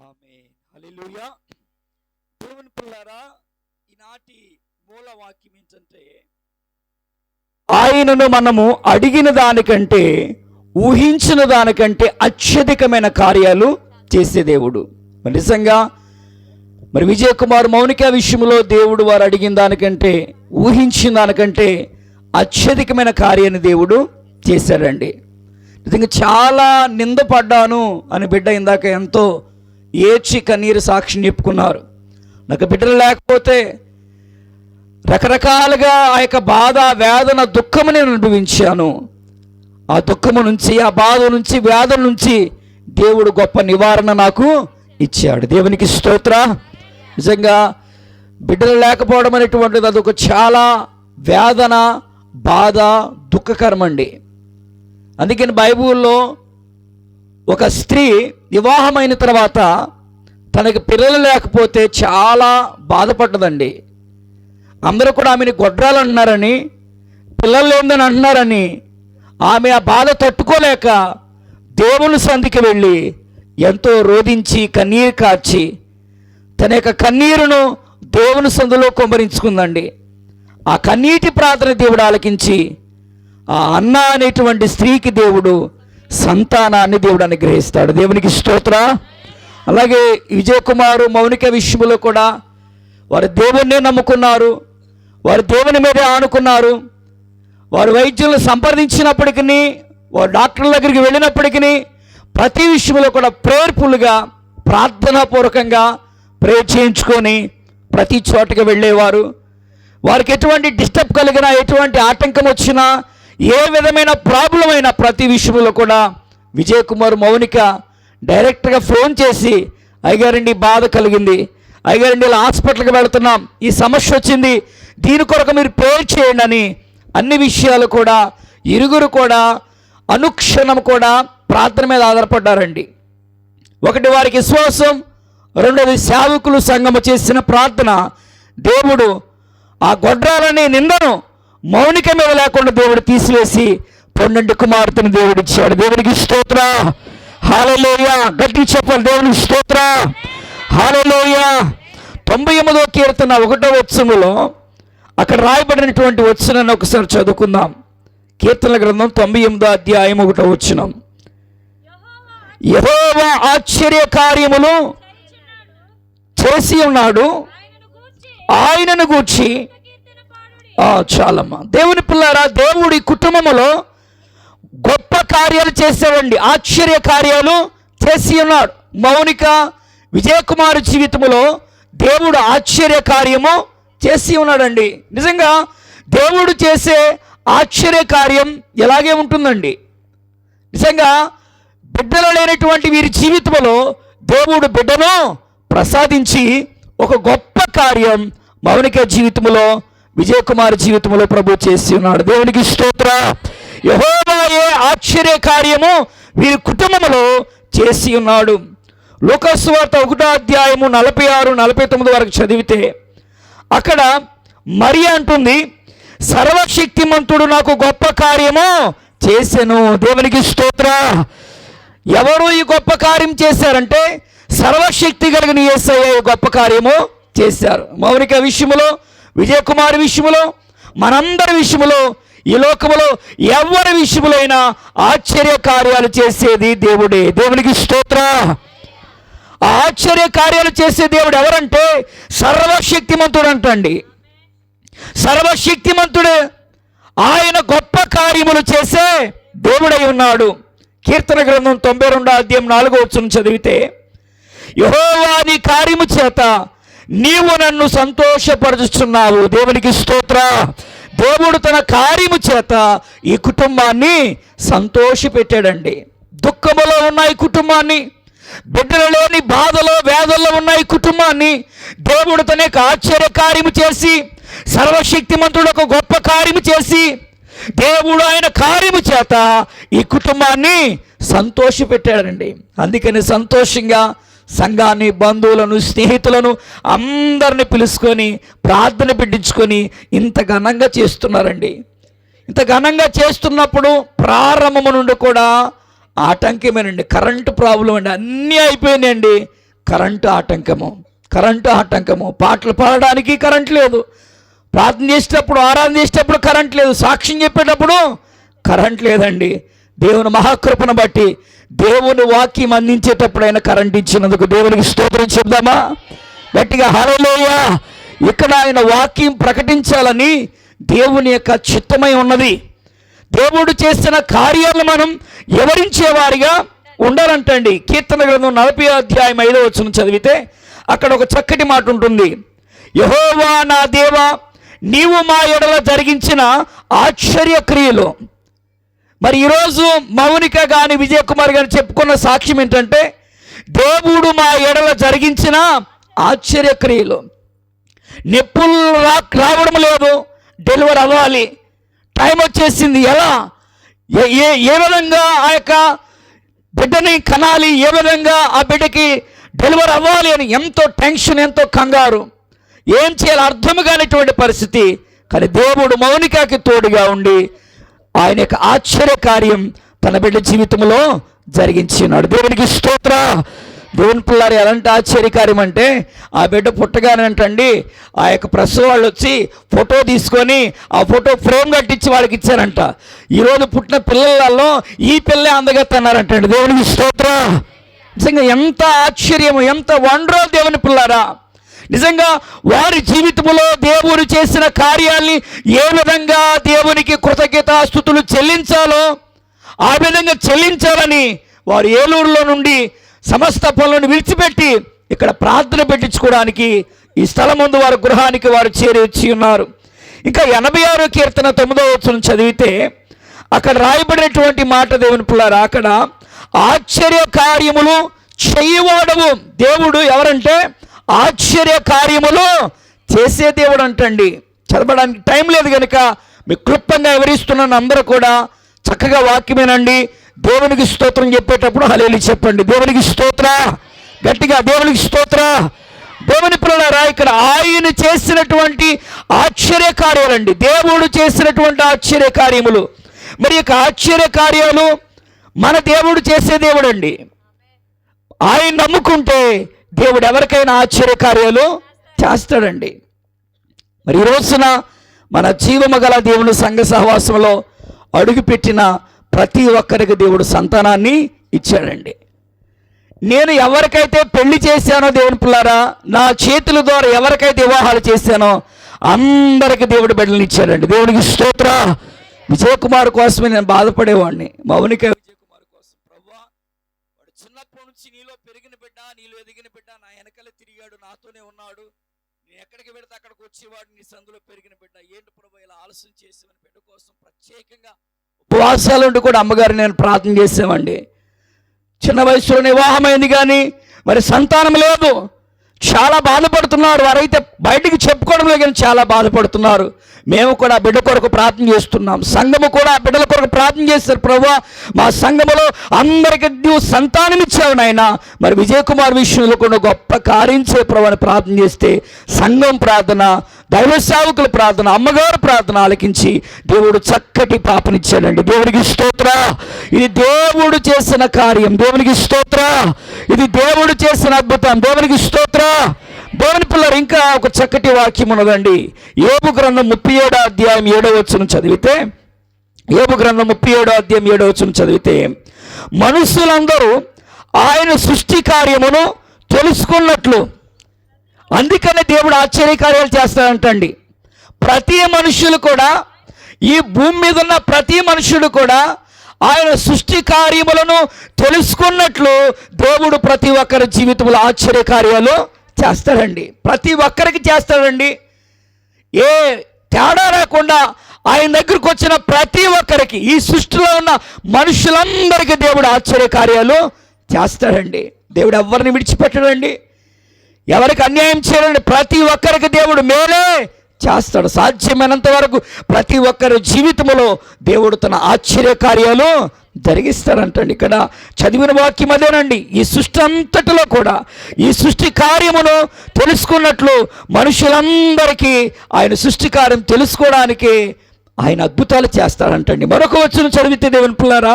ఆమేన్. హల్లెలూయా. దేవుని పిల్లారా, ఈనాటి మూల వాక్యం ఏంటంటే, ఆయనను మనము అడిగిన దానికంటే ఊహించిన దానికంటే అత్యధికమైన కార్యాలు చేసే దేవుడు. నిజంగా మరి విజయ్ కుమార్ మౌనిక విషయంలో దేవుడు వారు అడిగిన దానికంటే ఊహించిన దానికంటే అత్యధికమైన కార్యాన్ని దేవుడు చేశాడండి. నిజంగా చాలా నిందపడ్డాను అని బిడ్డ ఇందాక ఎంతో ఏడ్చి కన్నీరు సాక్షిని చెప్పుకున్నారు. నాకు బిడ్డలు లేకపోతే రకరకాలుగా ఆ యొక్క బాధ, వేదన, దుఃఖము నేను అనుభవించాను. ఆ దుఃఖము నుంచి, ఆ బాధ నుంచి, వేదన నుంచి దేవుడు గొప్ప నివారణ నాకు ఇచ్చాడు. దేవునికి స్తోత్ర. నిజంగా బిడ్డలు లేకపోవడం అనేటువంటిది అదొక చాలా వేదన, బాధ, దుఃఖకరమండి. అందుకని బైబిల్లో ఒక స్త్రీ వివాహమైన తర్వాత తనకి పిల్లలు లేకపోతే చాలా బాధపడ్డదండి. అందరూ కూడా ఆమెని గొడ్రాలు అంటున్నారని, పిల్లలు లేదని అంటున్నారని ఆమె ఆ బాధ తట్టుకోలేక దేవుని సంధికి వెళ్ళి ఎంతో రోధించి కన్నీరు కార్చి తన యొక్క కన్నీరును దేవుని సందులో కుమ్మరించుకుందండి. ఆ కన్నీటి ప్రార్థన దేవుడు ఆలకించి ఆ అన్న అనేటువంటి స్త్రీకి దేవుడు సంతానాన్ని దేవుడు అనుగ్రహిస్తాడు. దేవునికి స్తోత్ర. అలాగే విజయ్ కుమారు మౌనిక విషయంలో కూడా వారు దేవుణ్ణే నమ్ముకున్నారు, వారు దేవుని మీదే ఆనుకున్నారు. వారు వైద్యులను సంప్రదించినప్పటికీ, వారు డాక్టర్ల దగ్గరికి వెళ్ళినప్పటికీ ప్రతి విషయంలో కూడా ప్రేయర్ఫుల్గా, ప్రార్థనాపూర్వకంగా ప్రేయర్ చేయించుకొని ప్రతి చోటకి వెళ్ళేవారు. వారికి ఎటువంటి డిస్టర్బ్ కలిగినా, ఎటువంటి ఆటంకం వచ్చినా, ఏ విధమైన ప్రాబ్లం అయినా ప్రతి విషయంలో కూడా విజయ్ కుమార్ మౌనిక డైరెక్ట్గా ఫోన్ చేసి, అయ్యగారండి బాధ కలిగింది, అయ్యగారండి ఇలా హాస్పిటల్కి వెళుతున్నాం, ఈ సమస్య వచ్చింది, దీని కొరకు మీరు ప్రేయర్ చేయండి అని అన్ని విషయాలు కూడా ఇరుగురు కూడా అనుక్షణం కూడా ప్రార్థన మీద ఆధారపడ్డారండి. ఒకటి వారికి విశ్వాసం, రెండోది సేవకులు సంఘము చేసిన ప్రార్థన. దేవుడు ఆ గొడ్రాలని నిందను మౌనిక మీద లేకుండా దేవుడు తీసివేసి 12 కుమార్తెను దేవుడు ఇచ్చాడు. దేవునికి స్తోత్ర. హల్లెలూయా. గట్టి చెప్పాలి. దేవునికి స్తోత్ర. హల్లెలూయా. 98వ కీర్తన 1వ వచనములో అక్కడ రాయబడినటువంటి వచనాన్ని ఒకసారి చదువుకుందాం. కీర్తనల గ్రంథం 98వ అధ్యాయం 1వ వచనం. యెహోవా ఆశ్చర్య కార్యములు చేసి ఉన్నాడు, ఆయనను గూర్చి చాలమ్మా. దేవుని పిల్లారా, దేవుడి కుటుంబములో గొప్ప కార్యాలు చేసేవండి, ఆశ్చర్య కార్యాలు చేసి ఉన్నాడు. మౌనిక విజయకుమారి జీవితంలో దేవుడు ఆశ్చర్య కార్యము చేసి ఉన్నాడండి. నిజంగా దేవుడు చేసే ఆశ్చర్య కార్యం ఎలాగే ఉంటుందండి. నిజంగా బిడ్డలు లేనటువంటి వీరి జీవితంలో దేవుడు బిడ్డను ప్రసాదించి ఒక గొప్ప కార్యం మౌనిక జీవితంలో, విజయకుమారి జీవితంలో ప్రభు చేసి ఉన్నాడు. దేవునికి స్తోత్ర. యెహోవాయే ఆశ్చర్య కార్యము వీరి కుటుంబంలో చేసి ఉన్నాడు. లూకాసు సువార్త 1వ అధ్యాయము 46, 49 వరకు చదివితే అక్కడ మరియ అంటుంది, సర్వశక్తిమంతుడు నాకు గొప్ప కార్యము చేసెను. దేవునికి స్తోత్ర. ఎవరు ఈ గొప్ప కార్యం చేశారంటే సర్వశక్తి కలిగిన యేసయ్య గొప్ప కార్యము చేశారు. మౌనిక విషయంలో, విజయకుమారి విషయంలో, మనందరి విషయంలో, ఈ లోకములో ఎవరి విషయంలో అయినా ఆశ్చర్య కార్యాలు చేసేది దేవుడే. దేవునికి స్తోత్ర. ఆ ఆశ్చర్య కార్యాలు చేసే దేవుడు ఎవరంటే సర్వశక్తిమంతుడు అంటండి. సర్వశక్తిమంతుడు ఆయన గొప్ప కార్యములు చేసే దేవుడై ఉన్నాడు. కీర్తన గ్రంథం 92వ అధ్యాయం 4వ వచనం చదివితే, యెహోవా నీ కార్యము చేత నీవు నన్ను సంతోషపరుచుచున్నావు. దేవునికి స్తోత్ర. దేవుడు తన కార్యము చేత ఈ కుటుంబాన్ని సంతోషపెట్టాడండి. దుఃఖములో ఉన్న ఈ కుటుంబాన్ని, బిడ్డలు లేని బాధలో, వేదల్లో ఉన్న ఈ కుటుంబాన్ని దేవుడు తన యొక్క ఆశ్చర్య కార్యము చేసి, సర్వశక్తిమంతుడు ఒక గొప్ప కార్యము చేసి, దేవుడు ఆయన కార్యము చేత ఈ కుటుంబాన్ని సంతోషపెట్టాడండి. అందుకని సంతోషంగా సంఘాన్ని, బంధువులను, స్నేహితులను అందరిని పిలుచుకొని ప్రార్థన పెట్టించుకొని ఇంత ఘనంగా చేస్తున్నారండి. ఇంత ఘనంగా చేస్తున్నప్పుడు ప్రారంభము నుండి కూడా ఆటంకమేనండి. కరెంటు ప్రాబ్లం అండి, అన్నీ అయిపోయినాయండి. కరెంటు ఆటంకము. పాటలు పాడడానికి కరెంట్ లేదు, ప్రార్థన చేసేటప్పుడు ఆరాధన చేసేటప్పుడు కరెంట్ లేదు, సాక్ష్యం చెప్పేటప్పుడు కరెంట్ లేదండి. దేవుని మహాకృపను బట్టి దేవుని వాక్యం అందించేటప్పుడైనా కరెంట్ ఇచ్చినందుకు దేవునికి స్తోత్రం చెప్దామా? గట్టిగా హల్లెలూయా. ఇక్కడ ఆయన వాక్యం ప్రకటించాలని దేవుని యొక్క చిత్తమై ఉన్నది. దేవుడు చేసిన కార్యాలను మనం వివరించేవారిగా ఉండాలంటండి. కీర్తన గ్రంథం 40వ అధ్యాయం 5వ వచనం చదివితే అక్కడ ఒక చక్కటి మాట ఉంటుంది. యెహోవా నా దేవా, నీవు మా ఎడల జరిగించిన ఆశ్చర్య క్రియలు. మరి ఈరోజు మౌనిక కానీ విజయ్ కుమార్ గారు చెప్పుకున్న సాక్ష్యం ఏంటంటే, దేవుడు మా ఎడల జరిగించిన ఆశ్చర్య క్రియలు. నొప్పులు రావడం లేదు, డెలివరీ అవ్వాలి, టైం వచ్చేసింది. ఎలా ఏ విధంగా ఆ యొక్క బిడ్డని కనాలి, ఏ విధంగా ఆ బిడ్డకి డెలివరీ అవ్వాలి అని ఎంతో టెన్షన్, ఎంతో కంగారు, ఏం చేయాలి అర్థం కానిటువంటి పరిస్థితి. కానీ దేవుడు మౌనికకి తోడుగా ఉండి ఆయన యొక్క ఆశ్చర్య కార్యం తన బిడ్డ జీవితంలో జరిగించినాడు. దేవునికి స్తోత్ర. దేవుని పిల్లారు ఎలాంటి ఆశ్చర్యకార్యం అంటే, ఆ బిడ్డ పుట్టగానంటండి ఆ యొక్క ప్రెస్ వాళ్ళు వచ్చి ఫోటో తీసుకొని ఆ ఫోటో ఫ్రేమ్ కట్టించి వాళ్ళకి ఇచ్చారంట. ఈరోజు పుట్టిన పిల్లలలో ఈ పిల్లే అందగత్తన్నారంటండి. దేవునికి స్తోత్ర. నిజంగా ఎంత ఆశ్చర్యము, ఎంత వండరో దేవుని పిల్లారా. నిజంగా వారి జీవితంలో దేవుడు చేసిన కార్యాల్ని ఏ విధంగా దేవునికి కృతజ్ఞతాస్తుతులు చెల్లించాలో ఆ విధంగా చెల్లించాలని వారు ఏలూరులో నుండి సమస్త పనులను విడిచిపెట్టి ఇక్కడ ప్రార్థన పెట్టించుకోవడానికి ఈ స్థలం ముందు వారి గృహానికి వారు చేరి వచ్చి ఉన్నారు. ఇంకా 86వ కీర్తన 9వ వచనం చదివితే అక్కడ రాయబడినటువంటి మాట దేవుని పిల్లారా, అక్కడ ఆశ్చర్య కార్యములు చేయవాడవు దేవుడు ఎవరంటే ఆశ్చర్య కార్యములు చేసే దేవుడు అంటండి. చదవడానికి టైం లేదు కనుక మీకు క్లుప్తంగా వివరిస్తున్నాను. అందరూ కూడా చక్కగా వాక్యమేనండి. దేవునికి స్తోత్రం చెప్పేటప్పుడు హల్లెలూయా చెప్పండి. దేవునికి స్తోత్ర. గట్టిగా దేవునికి స్తోత్ర. దేవుని పిల్లలారా, ఇక్కడ ఆయన చేసినటువంటి ఆశ్చర్య కార్యాలండి, దేవుడు చేసినటువంటి ఆశ్చర్య కార్యములు. మరి యొక్క ఆశ్చర్య కార్యాలు మన దేవుడు చేసే దేవుడు అండి. ఆయన నమ్ముకుంటే దేవుడు ఎవరికైనా ఆశ్చర్య కార్యాలు చేస్తాడండి. మరి ఈ రోజున మన జీవము గల దేవుని సంఘ సహవాసంలో అడుగుపెట్టిన ప్రతి ఒక్కరికి దేవుడు సంతానాన్ని ఇచ్చాడండి. నేను ఎవరికైతే పెళ్లి చేశానో దేవుని పిల్లారా, నా చేతుల ద్వారా ఎవరికైతే వివాహాలు చేశానో అందరికి దేవుడు బిడ్డలను ఇచ్చాడండి. దేవునికి స్తోత్ర. విజయ్ కుమార్ కోసమే నేను బాధపడేవాడిని. మౌనిక విజయ్ కుమార్ కోసం, ప్రభువా వాడు చిన్నప్పటి నుంచి నీలో పెరిగిన బిడ్డ, నీలో ఎదిగిన బిడ్డ, నా వెనకాల తిరిగాడు, నాతోనే ఉన్నాడు, నేను ఎక్కడికి పెడితే అక్కడికి వచ్చేవాడు, నీ సందులో పెరిగిన బిడ్డ, ఏంటి ప్రభు ఇలా ఆలస్యం చేసామని బిడ్డ కోసం ప్రత్యేకంగా ఉపవాసాలు ఉండి కూడా అమ్మగారు నేను ప్రార్థన చేసామండి. చిన్న వయసులో వివాహమైంది కానీ మరి సంతానం లేదు, చాలా బాధపడుతున్నారు. వారైతే బయటికి చెప్పుకోవడం లేదు కానీ చాలా బాధపడుతున్నారు. మేము కూడా బిడ్డ కొరకు ప్రార్థన చేస్తున్నాం. సంఘము కూడా బిడ్డల కొరకు ప్రార్థన చేస్తారు. ప్రభువా మా సంఘములో అందరికీ నువ్వు సంతానం ఇచ్చావు నాయన, మరి విజయ్ కుమార్ విషయంలో కూడా గొప్ప కార్యం చేయ ప్రభు అని ప్రార్థన చేస్తే సంఘం ప్రార్థన, దైవ సేవకుల ప్రార్థన, అమ్మగారు ప్రార్థన ఆలకించి దేవుడు చక్కటి పాపనిచ్చాడండి. దేవునికి స్తోత్ర. ఇది దేవుడు చేసిన కార్యం. దేవునికి స్తోత్ర. ఇది దేవుడు చేసిన అద్భుతం. దేవునికి స్తోత్ర. దేవుని పిల్లలు, ఇంకా ఒక చక్కటి వాక్యం ఉన్నదండి. యోబు గ్రంథం 37వ అధ్యాయం 7వ వచనం చదివితే, యోబు గ్రంథం 37వ అధ్యాయం 7వ వచనం చదివితే, మనుషులందరూ ఆయన సృష్టి కార్యమును తెలుసుకున్నట్లు, అందుకనే దేవుడు ఆశ్చర్యకార్యాలు చేస్తాడంటండి. ప్రతి మనుషులు కూడా, ఈ భూమి మీద ఉన్న ప్రతి మనుషుడు కూడా ఆయన సృష్టి కార్యములను తెలుసుకున్నట్లు దేవుడు ప్రతి ఒక్కరి జీవితంలో ఆశ్చర్యకార్యాలు చేస్తాడండి. ప్రతి ఒక్కరికి చేస్తాడండి. ఏ తేడా లేకుండా ఆయన దగ్గరకు వచ్చిన ప్రతి ఒక్కరికి, ఈ సృష్టిలో ఉన్న మనుషులందరికీ దేవుడు ఆశ్చర్యకార్యాలు చేస్తాడండి. దేవుడు ఎవరిని విడిచిపెట్టడండి, ఎవరికి అన్యాయం చేయడండి. ప్రతి ఒక్కరికి దేవుడు మేలే చేస్తాడు. సాధ్యమైనంత వరకు ప్రతి ఒక్కరి జీవితంలో దేవుడు తన ఆశ్చర్య కార్యాలు జరిగిస్తాడంటండి. ఇక్కడ చదివిన వాక్యం అదేనండి. ఈ సృష్టి అంతటిలో కూడా ఈ సృష్టి కార్యమును తెలుసుకున్నట్లు మనుషులందరికీ ఆయన సృష్టి కార్యం తెలుసుకోవడానికి ఆయన అద్భుతాలు చేస్తాడంటండి. మరొక వచనం చదివితే దేవుని పిల్లారా,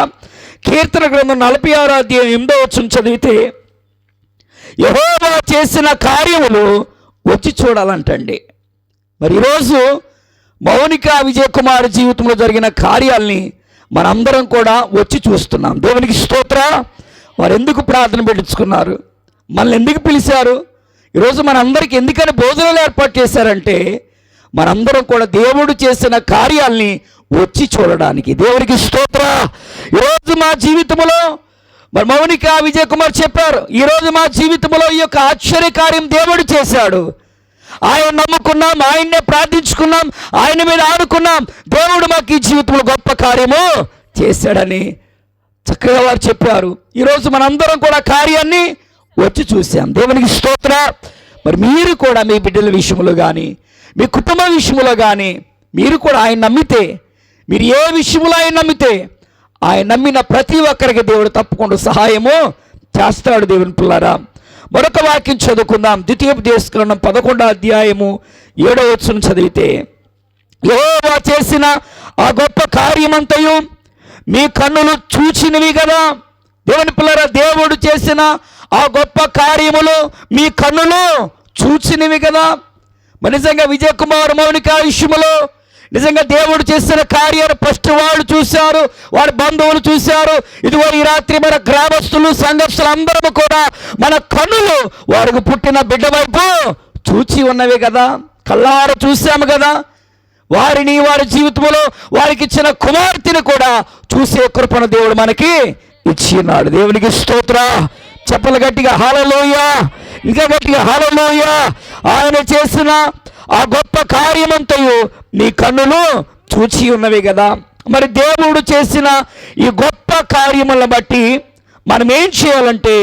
కీర్తన గ్రంథం 46వ అధ్యాయం 8వ వచనం చదివితే, యెహోవా చేసిన కార్యములు వచ్చి చూడాలంటండి. మరి ఈరోజు మౌనిక విజయ్ కుమార్ జీవితంలో జరిగిన కార్యాల్ని మనందరం కూడా వచ్చి చూస్తున్నాం. దేవునికి స్తోత్ర. వారు ఎందుకు ప్రార్థన పెట్టించుకున్నారు, మనల్ని ఎందుకు పిలిచారు, ఈరోజు మనందరికీ ఎందుకని భోజనాలు ఏర్పాటు చేశారంటే మనందరం కూడా దేవుడు చేసిన కార్యాల్ని వచ్చి చూడడానికి. దేవునికి స్తోత్ర. ఈరోజు మా జీవితంలో మరి మౌనిక విజయ్ కుమార్ చెప్పారు, ఈరోజు మా జీవితంలో ఈ యొక్క ఆశ్చర్యకార్యం దేవుడు చేశాడు. ఆయన నమ్ముకున్నాం, ఆయన్నే ప్రార్థించుకున్నాం, ఆయన మీద ఆడుకున్నాం, దేవుడు మాకు ఈ జీవితంలో గొప్ప కార్యము చేశాడని చక్కగా వారు చెప్పారు. ఈరోజు మనందరం కూడా కార్యాన్ని వచ్చి చూసాం. దేవునికి స్తోత్ర. మరి మీరు కూడా మీ బిడ్డల విషయంలో కానీ మీ కుటుంబ విషయంలో కానీ మీరు కూడా ఆయన నమ్మితే, మీరు ఏ విషయంలో ఆయన నమ్మితే ఆయన నమ్మిన ప్రతి ఒక్కరికి దేవుడు తప్పకుండా సహాయము చేస్తాడు. దేవుని పిల్లారా, మరొక వాక్యం చదువుకుందాం. ద్వితీయోపదేశకాండం 11వ అధ్యాయము 7వ వచనం చదివితే, యెహోవా చేసిన ఆ గొప్ప కార్యమంతయు మీ కన్నులు చూచినవి కదా. దేవుని పిల్లారా, దేవుడు చేసిన ఆ గొప్ప కార్యములు మీ కన్నులు చూచినవి కదా. మరి నిజంగా విజయ్ కుమార్ మౌనిక విషయంలో నిజంగా దేవుడు చేసిన కార్యాలు ఫస్ట్ వాళ్ళు చూశారు, వారి బంధువులు చూశారు. ఇదిగో ఈ రాత్రి మన గ్రామస్తులు సంఘస్థులు అందరూ కూడా మన కన్నులు వారికి పుట్టిన బిడ్డ వైపు చూచి ఉన్నవి కదా, కళ్ళారు చూశాము కదా. వారిని వారి జీవితంలో వారికి ఇచ్చిన కుమార్తెను కూడా చూసే కృపను దేవుడు మనకి ఇచ్చినాడు. దేవునికి స్తోత్ర. చెప్పలు గట్టిగా హల్లెలూయా, ఇంకా గట్టిగా హల్లెలూయా. ఆయన చేసిన ఆ గొప్ప కార్యమంతయు నీ కన్నులు చూచి ఉన్నవి కదా. మరి దేవుడు చేసిన ఈ గొప్ప కార్యములను బట్టి మనం ఏం చేయాలంటే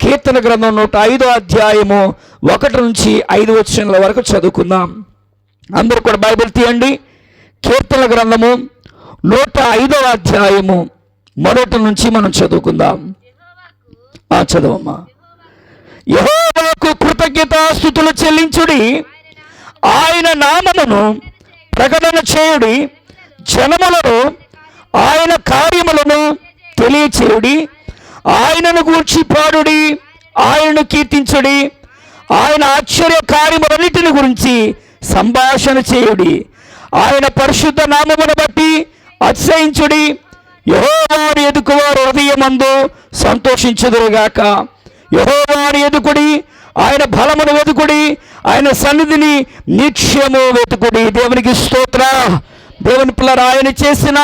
కీర్తన గ్రంథం 105వ అధ్యాయము 1 నుంచి 5 వచనాల వరకు చదువుకుందాం. అందరూ కూడా బైబిల్ తీయండి. కీర్తన గ్రంథము 105వ అధ్యాయము 1 నుంచి మనం చదువుకుందాం. చదవమ్మా. యెహోవాకు కృతజ్ఞతాస్తుతులు చెల్లించుడి, ఆయన నామమును ప్రకటన చేయుడి, జనములను ఆయన కార్యములను తెలియచేయుడి, ఆయనను గూర్చి పాడుడి, ఆయనను కీర్తించుడి, ఆయన ఆశ్చర్య కార్యములన్నిటిని గురించి సంభాషణ చేయుడి, ఆయన పరిశుద్ధ నామమును బట్టి అతిశయించుడి. యెహోవాను ఎదుకువారు హృదయమందు సంతోషించుదురుగాక. యెహోవాను ఎదుకుడి, ఆయన బలమును వెతుకుడి, ఆయన సన్నిధిని నిత్యము వెతుకుడి. దేవునికి స్తోత్ర. దేవుని పిల్లలు, ఆయన చేసిన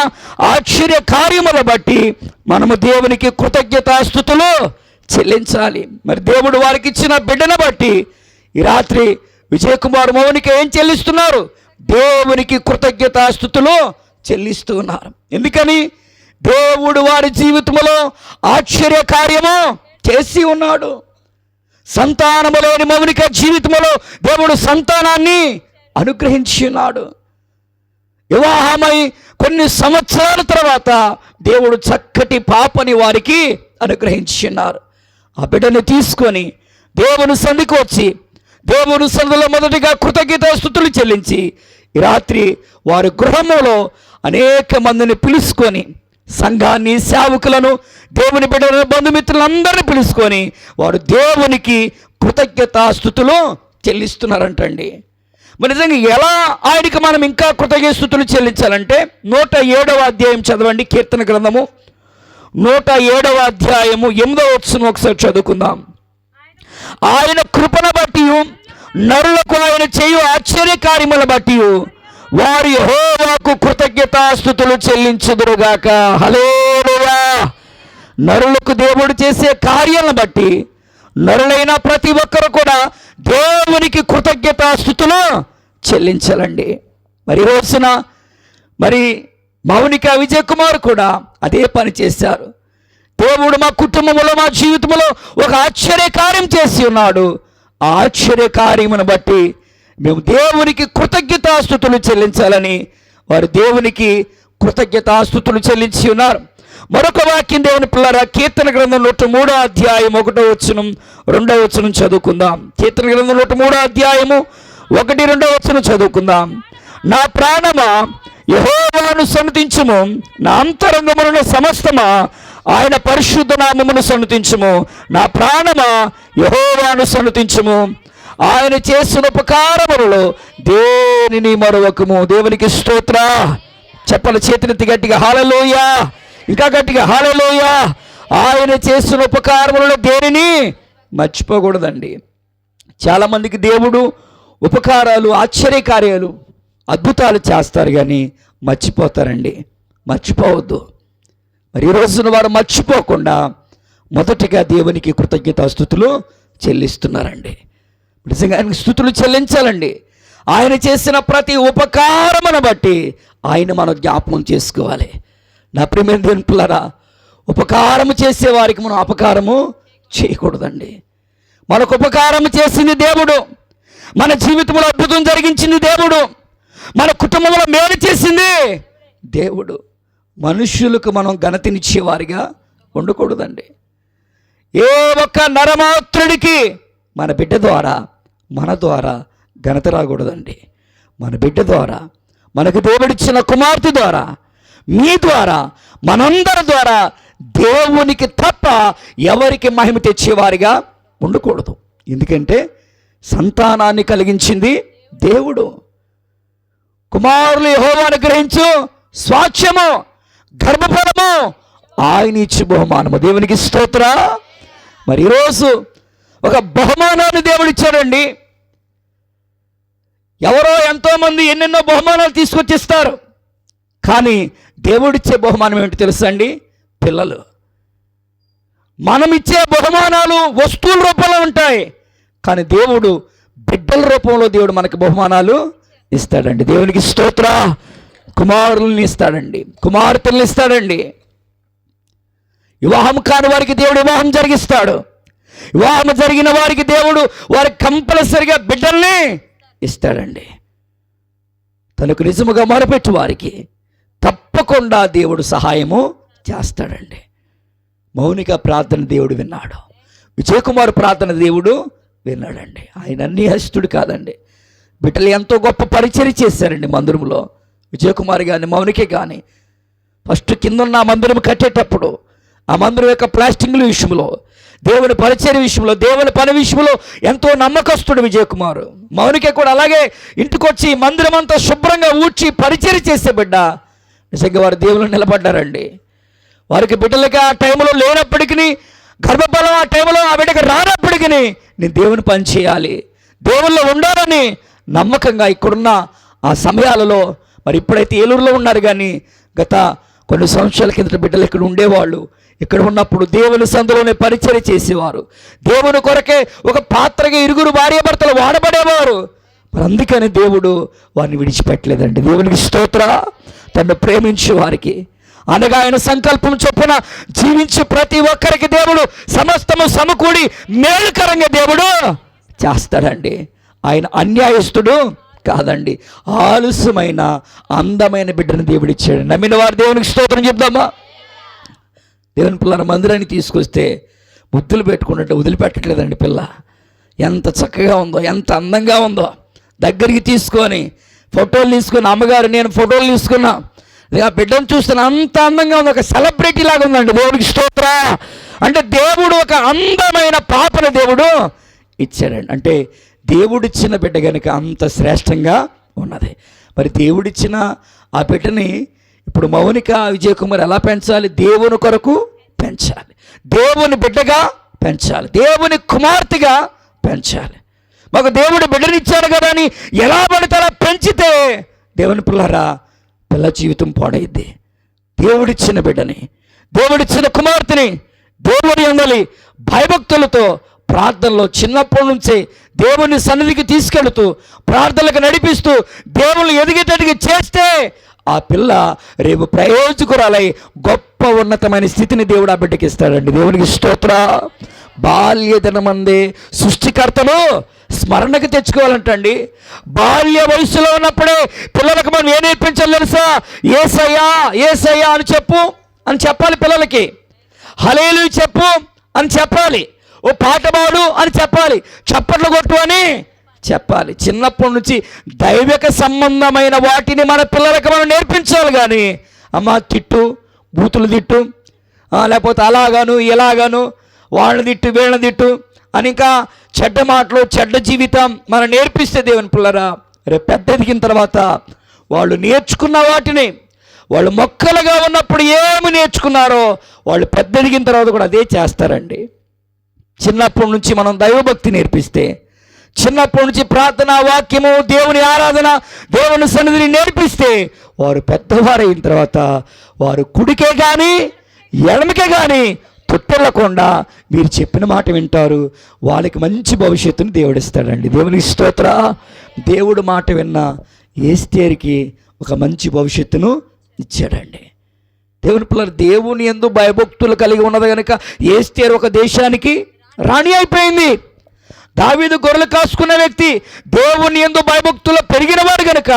ఆశ్చర్య కార్యములను బట్టి మనము దేవునికి కృతజ్ఞతాస్తుతులు చెల్లించాలి. మరి దేవుడు వారికి ఇచ్చిన బిడ్డను బట్టి ఈ రాత్రి విజయ్ కుమార్ మౌనిక ఏం చెల్లిస్తున్నారు? దేవునికి కృతజ్ఞతాస్తుతులు చెల్లిస్తూ ఉన్నారు. ఎందుకని? దేవుడు వారి జీవితంలో ఆశ్చర్య కార్యము చేసి ఉన్నాడు. సంతానము లేని మౌనిక జీవితంలో దేవుడు సంతానాన్ని అనుగ్రహించి ఉన్నాడు. వివాహమై కొన్ని సంవత్సరాల తర్వాత దేవుడు చక్కటి పాపని వారికి అనుగ్రహించి ఉన్నారు. ఆ బిడ్డను తీసుకొని దేవుని సన్నిధికి వచ్చి దేవుని సన్నిధిలో మొదటిగా కృతజ్ఞతాస్తుతులు చెల్లించి ఈ రాత్రి వారి గృహములో అనేక మందిని పిలుచుకొని, సంఘాన్ని, సేవకులను, దేవుని బిడ్డలను, బంధుమిత్రులందరినీ పిలుచుకొని వారు దేవునికి కృతజ్ఞతాస్తుతులు చెల్లిస్తున్నారంటండి. మరి నిజంగా ఎలా ఆయనకి మనం ఇంకా కృతజ్ఞతాస్తుతులు చెల్లించాలంటే 107వ అధ్యాయం చదవండి. కీర్తన గ్రంథము 107వ అధ్యాయము 8వ వచనం ఒకసారి చదువుకుందాం. ఆయన కృపను బట్టి నరులకు ఆయన చేయు ఆశ్చర్య కార్యములను బట్టి వారు యెహోవాకు కృతజ్ఞతాస్తుతులు చెల్లించుదురుగాక. హల్లెలూయా. నరులకు దేవుడు చేసే కార్యాలను బట్టి నరులైన ప్రతి ఒక్కరు కూడా దేవునికి కృతజ్ఞతాస్తుతులు చెల్లించాలండి. మరి రోజున మరి మౌనిక విజయ్ కుమార్ కూడా అదే పని చేశారు. దేవుడు మా కుటుంబంలో, మా జీవితంలో ఒక ఆశ్చర్య కార్యం చేసి ఉన్నాడు. ఆ ఆశ్చర్య కార్యమును బట్టి మేము దేవునికి కృతజ్ఞతాస్తుతులు చెల్లించాలని వారు దేవునికి కృతజ్ఞతాస్తుతులు చెల్లించి ఉన్నారు. మరొక వాక్యం దేవుని పిల్లరా, కీర్తన గ్రంథం 103వ అధ్యాయం 1వ వచనం 2వ వచనం చదువుకుందాం. కీర్తన గ్రంథం 103వ అధ్యాయము 1, 2వ వచనం చదువుకుందాం. నా ప్రాణమా యెహోవాను సన్నుతించుము, నా అంతరంగమున సమస్తమా ఆయన పరిశుద్ధ నామమును సన్నుతించుము. నా ప్రాణమా యెహోవాను సన్నుతించుము. ఆయన చేసిన ఉపకారములలో దేనిని మరొకము. దేవునికి స్తోత్ర. చెప్పల చేతులెత్తి గట్టిగా హల్లెలూయా, ఇంకా గట్టిగా హల్లెలూయా. ఆయన చేసిన ఉపకారములలో దేనిని మర్చిపోకూడదండి. చాలామందికి దేవుడు ఉపకారాలు, ఆశ్చర్యకార్యాలు, అద్భుతాలు చేస్తారు కానీ మర్చిపోతారండి. మర్చిపోవద్దు. మరి ఈ రోజున వారు మర్చిపోకుండా మొదటిగా దేవునికి కృతజ్ఞతాస్తుతులు చెల్లిస్తున్నారండి. నిజంగా ఆయనకి స్తుతులు చెల్లించాలండి. ఆయన చేసిన ప్రతి ఉపకారమును బట్టి ఆయన మనం జ్ఞాపకం చేసుకోవాలి. నా ప్రియమైన దేవుని పిల్లరా, ఉపకారము చేసేవారికి మనం అపకారము చేయకూడదండి. మనకు ఉపకారం చేసింది దేవుడు, మన జీవితంలో అద్భుతం జరిగించింది దేవుడు, మన కుటుంబంలో మేలు చేసింది దేవుడు. మనుష్యులకు మనం ఘనతనిచ్చేవారిగా ఉండకూడదండి. ఏ ఒక్క నరమాత్రుడికి మన బిడ్డ ద్వారా, మన ద్వారా ఘనత రాకూడదండి. మన బిడ్డ ద్వారా, మనకు దేవుడిచ్చిన కుమార్తె ద్వారా, మీ ద్వారా, మనందరి ద్వారా దేవునికి తప్ప ఎవరికి మహిమ తెచ్చేవారిగా ఉండకూడదు. ఎందుకంటే సంతానాన్ని కలిగించింది దేవుడు. కుమారులు యెహోవా అనుగ్రహించు స్వాస్థ్యము, గర్భఫలము ఆయన ఇచ్చి బహుమానము. దేవునికి స్తోత్ర. మరి ఈరోజు ఒక బహుమానాన్ని దేవుడు ఇచ్చాడండి. ఎవరో ఎంతోమంది ఎన్నెన్నో బహుమానాలు తీసుకొచ్చిస్తారు, కానీ దేవుడిచ్చే బహుమానం ఏమిటి తెలుసా అండి? పిల్లలు. మనం ఇచ్చే బహుమానాలు వస్తువుల రూపంలో ఉంటాయి, కానీ దేవుడు బిడ్డల రూపంలో దేవుడు మనకి బహుమానాలు ఇస్తాడండి. దేవునికి స్తోత్ర. కుమారుల్ని ఇస్తాడండి, కుమార్తెల్ని ఇస్తాడండి. వివాహం కాని వారికి దేవుడు వివాహం జరిగిస్తాడు. వివాహం జరిగిన వారికి దేవుడు వారికి కంపల్సరిగా బిడ్డల్ని ఇస్తాడండి. తనకు నిజముగా మొరపెట్టు వారికి తప్పకుండా దేవుడు సహాయము చేస్తాడండి. మౌనిక ప్రార్థన దేవుడు విన్నాడు, విజయకుమార్ ప్రార్థన దేవుడు విన్నాడండి. ఆయన అన్ని హస్తుడు కాదండి. బిడ్డలు ఎంతో గొప్ప పరిచర్య చేశారండి మందిరంలో. విజయకుమార్ కానీ మౌనికే కానీ ఫస్ట్ కిందన్న మందిరం కట్టేటప్పుడు ఆ మందిరం యొక్క ప్లాస్టింగ్ల విషయంలో, దేవుని పరిచర్య విషయంలో, దేవుని పని విషయంలో ఎంతో నమ్మకస్తుడు విజయకుమారు. మౌనిక కూడా అలాగే ఇంటికొచ్చి మందిరం అంతా శుభ్రంగా ఊడ్చి పరిచర్య చేసే బిడ్డ. నిజంగా వారు దేవుళ్ళు నిలబడ్డారండి. వారికి బిడ్డలకి ఆ టైంలో లేనప్పటికీ, గర్భఫలం ఆ టైంలో ఆ బిడ్డకి రానప్పటికీ నేను దేవుని పని చేయాలి, దేవుల్లో ఉండాలని నమ్మకంగా ఇక్కడున్న ఆ సమయాలలో, మరి ఇప్పుడైతే ఏలూరులో ఉన్నారు కానీ గత కొన్ని సంవత్సరాల కిందట బిడ్డలు ఇక్కడ ఉండేవాళ్ళు. ఇక్కడ ఉన్నప్పుడు దేవుని సందులోనే పరిచర్య చేసేవారు. దేవుని కొరకే ఒక పాత్రగా ఇరుగురు భార్యాభర్తలు వాడబడేవారు. మరి అందుకని దేవుడు వారిని విడిచిపెట్టలేదండి. దేవునికి స్తోత్ర. తను ప్రేమించే వారికి అనగా ఆయన సంకల్పం చొప్పున జీవించి ప్రతి ఒక్కరికి దేవుడు సమస్తము సమకూడి మేలుకరంగా దేవుడు చేస్తాడండి. ఆయన అన్యాయస్తుడు కాదండి. ఆలస్యమైన అందమైన బిడ్డను దేవుడు ఇచ్చాడు. నమ్మిన వారు దేవునికి స్తోత్రం చెప్దామా? దేవుని పిల్లల మందిరాన్ని తీసుకొస్తే ముద్దులు పెట్టుకున్నట్టు వదిలిపెట్టట్లేదండి. పిల్ల ఎంత చక్కగా ఉందో, ఎంత అందంగా ఉందో, దగ్గరికి తీసుకొని ఫోటోలు తీసుకొని, అమ్మగారు నేను ఫోటోలు తీసుకున్నా, ఆ బిడ్డను చూస్తున్నా అంత అందంగా ఉంది, ఒక సెలబ్రిటీ లాగా ఉందండి. దేవుడికి స్తోత్ర. అంటే దేవుడు ఒక అందమైన పాపను దేవుడు ఇచ్చాడండి. అంటే దేవుడిచ్చిన బిడ్డ కనుక అంత శ్రేష్టంగా ఉన్నది. మరి దేవుడిచ్చిన ఆ బిడ్డని ఇప్పుడు మౌనిక విజయకుమార్ ఎలా పెంచాలి? దేవుని కొరకు పెంచాలి, దేవుని బిడ్డగా పెంచాలి, దేవుని కుమార్తెగా పెంచాలి. మాకు దేవుడు బిడ్డనిచ్చాడు కదా అని ఎలా పడితే అలా పెంచితే దేవుని పిల్లరా పిల్ల జీవితం పాడైద్ది. దేవుడిచ్చిన బిడ్డని, దేవుడిచ్చిన కుమార్తెని దేవుని యందలి భయభక్తులతో ప్రార్థనలో చిన్నప్పటి నుంచే దేవుని సన్నిధికి తీసుకెళుతూ ప్రార్థనలకు నడిపిస్తూ దేవుని ఎదిగేటట్టుగా చేస్తే ఆ పిల్ల రేపు ప్రయోజకురాలై గొప్ప ఉన్నతమైన స్థితిని దేవుడు ఆ బిడ్డకి ఇస్తాడండి. దేవునికి స్తోత్ర. బాల్యదనమందే సృష్టికర్తను స్మరణకు తెచ్చుకోవాలంటండి. బాల్య వయసులో ఉన్నప్పుడే పిల్లలకు మనం ఏం నేర్పించాలి తెలుసా? యేసయ్యా యేసయ్యా అని చెప్పు అని చెప్పాలి పిల్లలకి. హల్లెలూయా చెప్పు అని చెప్పాలి. ఓ పాట పాడు అని చెప్పాలి. చప్పట్లు కొట్టు అని చెప్పాలి. చిన్నప్పటి నుంచి దైవిక సంబంధమైన వాటిని మన పిల్లలకు మనం నేర్పించాలి. కానీ అమ్మ తిట్టు, బూతులు తిట్టు, లేకపోతే అలాగాను ఇలాగాను వాళ్ళని తిట్టు వీళ్ళని తిట్టు అని ఇంకా చెడ్డ మాటలు చెడ్డ జీవితం మనం నేర్పిస్తే దేవుని పిల్లరా, రేపు పెద్ద ఎదిగిన తర్వాత వాళ్ళు నేర్చుకున్న వాటిని, వాళ్ళు మొక్కలుగా ఉన్నప్పుడు ఏమి నేర్చుకున్నారో వాళ్ళు పెద్ద ఎదిగిన తర్వాత కూడా అదే చేస్తారండి. చిన్నప్పటి నుంచి మనం దైవభక్తి నేర్పిస్తే, చిన్నప్పటి నుంచి ప్రార్థన, వాక్యము, దేవుని ఆరాధన, దేవుని సన్నిధిని నేర్పిస్తే వారు పెద్దవారైన తర్వాత వారు కుడికే కానీ ఎడమకే కానీ తొట్టెళ్ళకుండా మీరు చెప్పిన మాట వింటారు. వాళ్ళకి మంచి భవిష్యత్తును దేవుడిస్తాడండి. దేవునికి స్తోత్ర. దేవుడు మాట విన్న ఎస్తేరుకి ఒక మంచి భవిష్యత్తును ఇచ్చాడండి. దేవుని పిల్లలు, దేవుని యందు భయభక్తులు కలిగి ఉన్నది కనుక ఎస్తేరు ఒక దేశానికి రాణి అయిపోయింది. దావీదు గొర్రెలు కాసుకున్న వ్యక్తి దేవుని యందు భయభక్తులు పెరిగినవాడు కనుక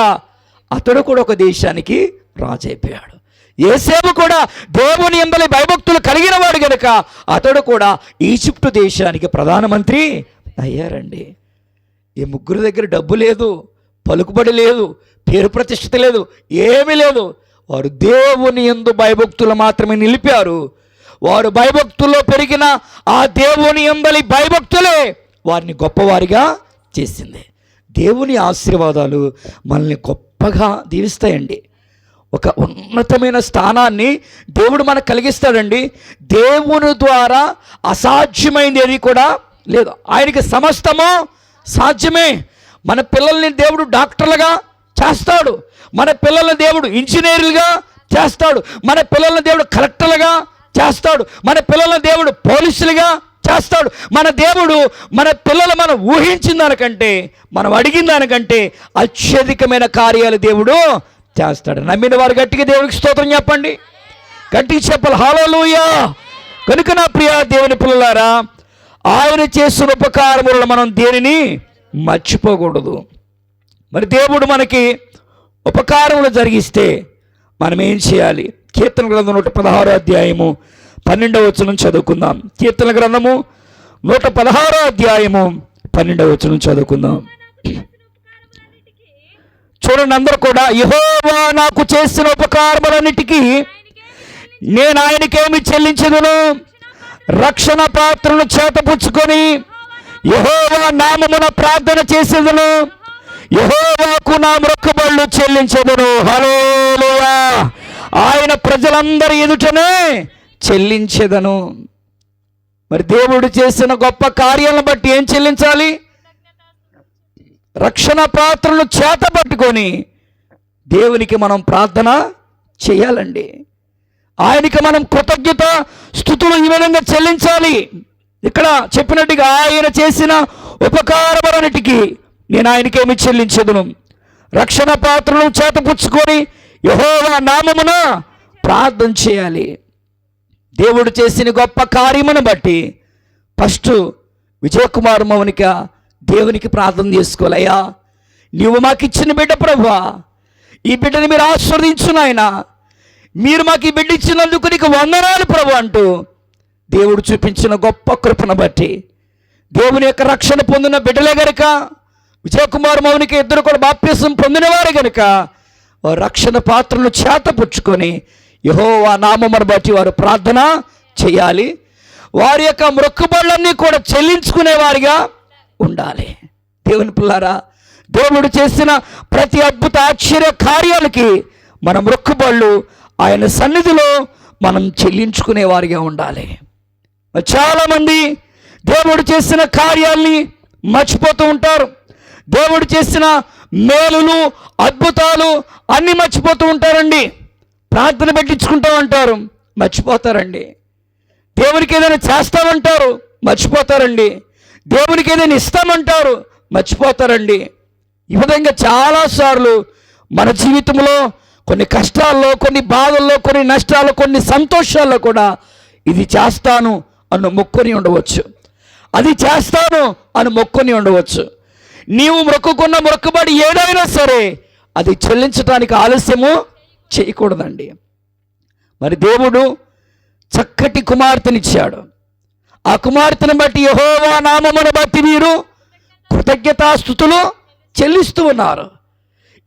అతడు కూడా ఒక దేశానికి రాజు అయిపోయాడు. యోసేపు కూడా దేవుని యందు భయభక్తులు కలిగిన వాడు కనుక అతడు కూడా ఈజిప్టు దేశానికి ప్రధానమంత్రి అయ్యారండి. ఈ ముగ్గురు దగ్గర డబ్బు లేదు, పలుకుబడి లేదు, పేరు ప్రతిష్ఠత లేదు, ఏమీ లేదు. వారు దేవుని యందు భయభక్తులు మాత్రమే నిలిపారు. వారు భయభక్తుల్లో పెరిగిన ఆ దేవుని యందలి భయభక్తులే వారిని గొప్పవారిగా చేసింది. దేవుని ఆశీర్వాదాలు మనల్ని గొప్పగా దీవిస్తాయండి. ఒక ఉన్నతమైన స్థానాన్ని దేవుడు మనకు కలిగిస్తాడండి. దేవుని ద్వారా అసాధ్యమైనది ఏది కూడా లేదు. ఆయనకి సమస్తము సాధ్యమే. మన పిల్లల్ని దేవుడు డాక్టర్లుగా చేస్తాడు, మన పిల్లల్ని దేవుడు ఇంజనీర్లుగా చేస్తాడు, మన పిల్లల్ని దేవుడు కలెక్టర్లుగా చేస్తాడు, మన పిల్లల్ని దేవుడు పోలీసులుగా చేస్తాడు. మన దేవుడు మన పిల్లలు మనం ఊహించిన దానికంటే, మనం అడిగిన దానికంటే అత్యధికమైన కార్యాలు దేవుడు చేస్తాడు. నమ్మిన వారు గట్టిగా దేవుడికి స్తోత్రం చెప్పండి, గట్టిగా చెప్పాలి హల్లెలూయా. కనుక నా ప్రియ దేవుని పిల్లలారా, ఆయన చేసిన ఉపకారములను మనం దేనిని మర్చిపోకూడదు. మరి దేవుడు మనకి ఉపకారములు జరిగిస్తే మనం ఏం చేయాలి? కీర్తన గ్రంథం 116వ అధ్యాయము 12వ వచనం చదువుకుందాం. కీర్తన గ్రంథము 116వ అధ్యాయము 12వ వచనం చదువుకుందాం. చూడండి, అందరూ కూడా, యెహోవా నాకు చేసిన ఉపకారములన్నిటికీ నేను ఆయనకేమి చెల్లించదును? రక్షణ పాత్రను చేతపుచ్చుకొని యెహోవా నామమున ప్రార్థన చేసేదను, యెహోవాకు నా మొక్కుబళ్ళు చెల్లించెదను. హల్లెలూయా. ఆయన ప్రజలందరి ఎదుటనే చెల్లించెదను. మరి దేవుడు చేసిన గొప్ప కార్యాలను బట్టి ఏం చెల్లించాలి? రక్షణ పాత్రను చేత పట్టుకొని దేవునికి మనం ప్రార్థన చేయాలండి. ఆయనకి మనం కృతజ్ఞత స్తుతులు ఈ విధంగా చెల్లించాలి. ఇక్కడ చెప్పినట్టుగా ఆయన చేసిన ఉపకారములన్నిటికీ నేను ఆయనకేమి చెల్లించెదను? రక్షణ పాత్రను చేతపుచ్చుకొని యెహోవా నామమున ప్రార్థన చేయాలి. దేవుడు చేసిన గొప్ప కార్యమును బట్టి ఫస్ట్ విజయకుమార్ మౌనిక దేవునికి ప్రార్థన చేసుకోవాలయ్యా, నీవు మాకు ఇచ్చిన బిడ్డ ప్రభువా, ఈ బిడ్డని మీరు ఆశీర్వదించు నాయనా, మీరు మాకు ఈ బిడ్డ ఇచ్చినందుకు నీకు వందనాలు ప్రభు అంటూ దేవుడు చూపించిన గొప్ప కృపను బట్టి దేవుని యొక్క రక్షణ పొందిన బిడ్డలే గనుక, విజయకుమార్ మౌనిక ఇద్దరు కూడా బాప్తిసం పొందినవారు గనుక రక్షణ పాత్రను చేతపుచ్చుకొని యెహోవా నామమును బట్టి వారు ప్రార్థన చేయాలి. వారి యొక్క మొక్కుబళ్ళన్నీ కూడా చెల్లించుకునేవారిగా ఉండాలి. దేవుని పిల్లారా, దేవుడు చేసిన ప్రతి అద్భుత ఆశ్చర్య కార్యాలకి మన మొక్కుబళ్ళు ఆయన సన్నిధిలో మనం చెల్లించుకునేవారిగా ఉండాలి. చాలామంది దేవుడు చేసిన కార్యాల్ని మర్చిపోతూ ఉంటారు. దేవుడు చేసిన మేలులు అద్భుతాలు అన్నీ మర్చిపోతూ ఉంటారండి. ప్రార్థన పెట్టించుకుంటూ ఉంటారు, మర్చిపోతారండి. దేవునికి ఏదైనా చేస్తామంటారు, మర్చిపోతారండి. దేవునికి ఏదైనా ఇస్తామంటారు, మర్చిపోతారండి. ఈ విధంగా చాలాసార్లు మన జీవితంలో కొన్ని కష్టాల్లో, కొన్ని బాధల్లో, కొన్ని నష్టాల్లో, కొన్ని సంతోషాల్లో కూడా ఇది చేస్తాను అన్న మొక్కుని ఉండవచ్చు, అది చేస్తాను అని మొక్కుని ఉండవచ్చు. నీవు మొక్కుకున్న మొక్కుబడి ఏదైనా సరే అది చెల్లించడానికి ఆలస్యము చేయకూడదండి. మరి దేవుడు చక్కటి కుమార్తెనిచ్చాడు. ఆ కుమార్తెను బట్టి యెహోవా నామమును బట్టి మీరు కృతజ్ఞతాస్తుతులు చెల్లిస్తూ ఉన్నారు.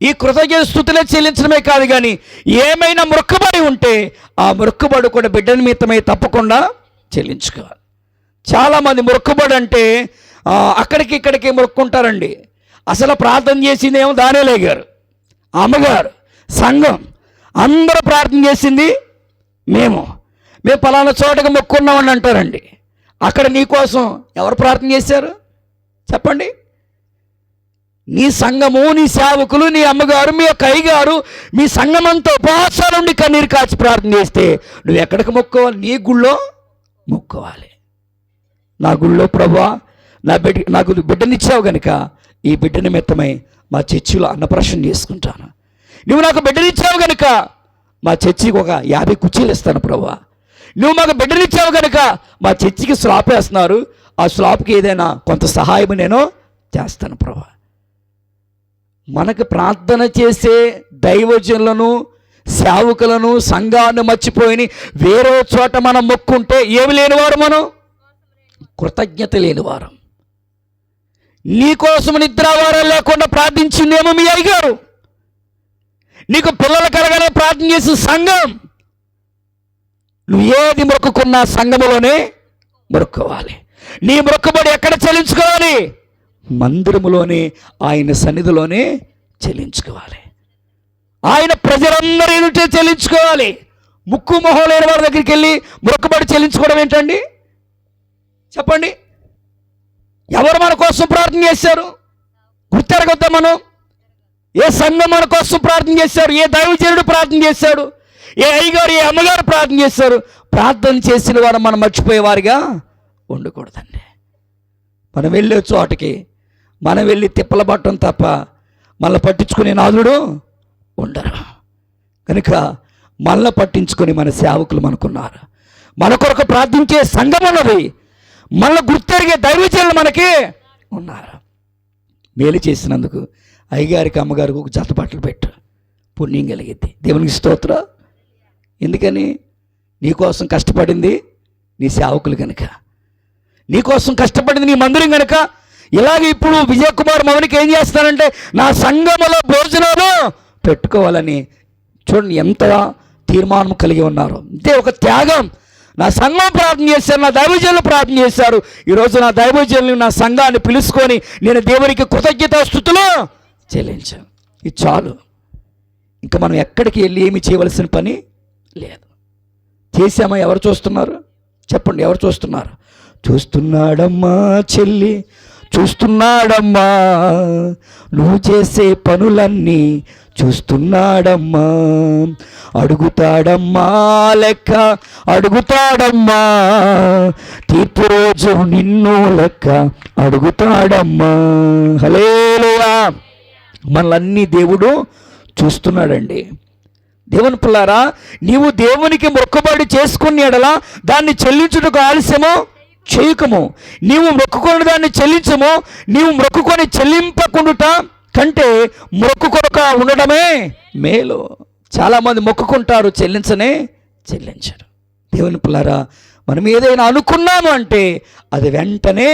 ఈ కృతజ్ఞత స్తుతులే చెల్లించడమే కాదు, కానీ ఏమైనా మొక్కుబడి ఉంటే ఆ మొక్కుబడి కూడా బిడ్డ నిమిత్తమై తప్పకుండా చెల్లించుకోవాలి. చాలామంది మొక్కుబడి అంటే అక్కడికి ఇక్కడికి మొక్కుంటారండి. అసలు ప్రార్థన చేసిందేమో దానియేలు గారు, అమ్మగారు, సంఘం అందరూ ప్రార్థన చేసింది మేము పలానా చోటగా మొక్కున్నామని అంటారండి. అక్కడ నీకోసం ఎవరు ప్రార్థన చేశారు చెప్పండి? నీ సంఘము, నీ సేవకులు, నీ అమ్మగారు, మీ యొక్క అయ్యగారు, మీ సంఘమంతా ఉపవాసాల నుండి కన్నీరు కాచి ప్రార్థన చేస్తే నువ్వు ఎక్కడికి మొక్కోవాలి? నీ గుళ్ళో మొక్కోవాలి. నా గుళ్ళో ప్రభువా నాకు బిడ్డనిచ్చావు కనుక ఈ బిడ్డ నిమిత్తమై మా చర్చిలో అన్నప్రాశన చేసుకుంటాను. నువ్వు నాకు బిడ్డనిచ్చావు కనుక మా చర్చికి ఒక 50 కుర్చీలు ఇస్తాను ప్రభువా. నువ్వు మాకు బిడ్డనిచ్చావు కనుక మా చర్చికి స్లాప్ వేస్తున్నారు, ఆ స్లాప్కి ఏదైనా కొంత సహాయం నేను చేస్తాను ప్రభువా. మనకు ప్రార్థన చేసే దైవజనులను, సేవకులను, సంఘాన్ని మర్చిపోయి వేరే చోట మనం మొక్కుంటే ఏమి లేనివారు? మనం కృతజ్ఞత లేనివారం. నీకోసం నిద్రావారం లేకుండా ప్రార్థించిందేమో మీ అయ్యగారు. నీకు పిల్లలు కలగానే ప్రార్థన చేసిన సంఘం. నువ్వు ఏది మొక్కుకున్నా సంఘములోనే మొక్కుకోవాలి. నీ మొక్కుబడి ఎక్కడ చెల్లించుకోవాలి? మందిరములోనే, ఆయన సన్నిధిలోనే చెల్లించుకోవాలి. ఆయన ప్రజలందరూ ఎదుటే చెల్లించుకోవాలి. ముక్కు మొహం లేని వారి దగ్గరికి వెళ్ళి మొక్కుబడి చెల్లించుకోవడం ఏంటండి చెప్పండి? ఎవరు మన కోసం ప్రార్థన చేశారు? గుర్తెరగొద్దా మనం? ఏ సంఘం మన కోసం ప్రార్థన చేశారు? ఏ దైవజనుడు ప్రార్థన చేశాడు? ఏ అయ్యగారు, ఏ అమ్మగారు ప్రార్థన చేశారు? ప్రార్థన చేసిన వారు మనం మర్చిపోయేవారిగా ఉండకూడదండి. మనం వెళ్ళే చోటకి మనం వెళ్ళి తిప్పల పట్టడం తప్ప మనల్ని పట్టించుకునే నాదుడు ఉండరు. కనుక మనల్ని పట్టించుకొని మన సేవకులు మనకున్నారు, మన కొరకు ప్రార్థించే సంఘం ఉన్నది, మనల్ని గుర్తెరిగే దైవజనులు మనకి ఉన్నారు. మేలు చేసినందుకు అయ్యగారికి, అమ్మగారికి ఒక జత బట్టలు పెట్టు, పుణ్యం కలిగిద్ది. దేవునికి స్తోత్రం. ఎందుకని? నీకోసం కష్టపడింది నీ సేవకులు కనుక, నీకోసం కష్టపడింది నీ మందిరం కనుక. ఇలాగే ఇప్పుడు విజయ్ కుమార్ మౌనికి ఏం చేస్తానంటే నా సంఘములో భోజనాలు పెట్టుకోవాలని చూడండి ఎంత తీర్మానం కలిగి ఉన్నారు. ఇదే ఒక త్యాగం. నా సంఘం ప్రార్థన చేశారు, నా దైవజనులు ప్రార్థన చేశారు. ఈరోజు నా దైవజనులు, నా సంఘాన్ని పిలుచుకొని నేను దేవునికి కృతజ్ఞతాస్తుతులు చెల్లించాను. ఇది చాలు. ఇంకా మనం ఎక్కడికి వెళ్ళి ఏమి చేయవలసిన పని లేదు. చేసామా? ఎవరు చూస్తున్నారు చెప్పండి? ఎవరు చూస్తున్నారు? చూస్తున్నాడమ్మా చెల్లి, చూస్తున్నాడమ్మా నువ్వు చేసే పనులన్నీ చూస్తున్నాడమ్మా. అడుగుతాడమ్మా లెక్క, అడుగుతాడమ్మా తీర్పు రోజు నిన్ను లెక్క అడుగుతాడమ్మా. హల్లెలూయా. మనలన్నీ దేవుడు చూస్తున్నాడండి. దేవుని పిల్లారా, నీవు దేవునికి మొక్కుబడి చేసుకుని ఎడలా దాన్ని చెల్లించుటకు ఆలస్యమో చేయకము. నీవు మొక్కుకొని దాన్ని చెల్లించము. నీవు మొక్కుకొని చెల్లింపకుండుట కంటే మొక్కుకొనక ఉండడమే మేలు. చాలామంది మొక్కుకుంటారు, చెల్లించరు. దేవుని పిల్లారా, మనం ఏదైనా అనుకున్నాము అంటే అది వెంటనే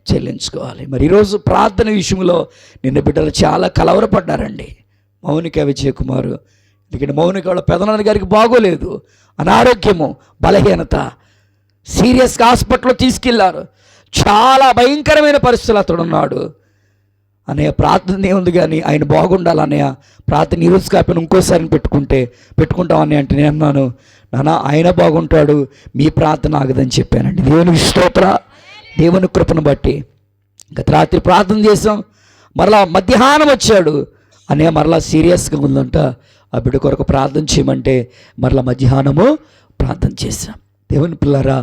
చెల్లించుకోవాలి. మరి ఈరోజు ప్రార్థన విషయంలో నిన్న బిడ్డలు చాలా కలవరపడ్డారండి. మౌనిక, విజయ్ కుమార్. ఎందుకంటే మౌనిక వాళ్ళ పెదనాన్న గారికి బాగోలేదు, అనారోగ్యము, బలహీనత, సీరియస్గా హాస్పిటల్లో తీసుకెళ్లారు. చాలా భయంకరమైన పరిస్థితులు అతడు ఉన్నాడు. అన్నయ్య ప్రార్థన ఏముంది కానీ ఆయన బాగుండాలన్నయ్య, ప్రార్థన ఈరోజు కాకపోయినా ఇంకోసారి పెట్టుకుంటామని అంటే నేను అన్నాను, నాన్న ఆయన బాగుంటాడు, మీ ప్రార్థన ఆగదని చెప్పానండి. దేవునికి స్తోత్ర. దేవుని కృపను బట్టి గత రాత్రి ప్రార్థన చేసాం. మరలా మధ్యాహ్నం వచ్చాడు, అన్నయ్య మరలా సీరియస్గా ఉందంట, ఆ బిడ్డ కొరకు ప్రార్థన చేయమంటే మరలా మధ్యాహ్నము ప్రార్థన చేశాం. దేవుని పిల్లరా,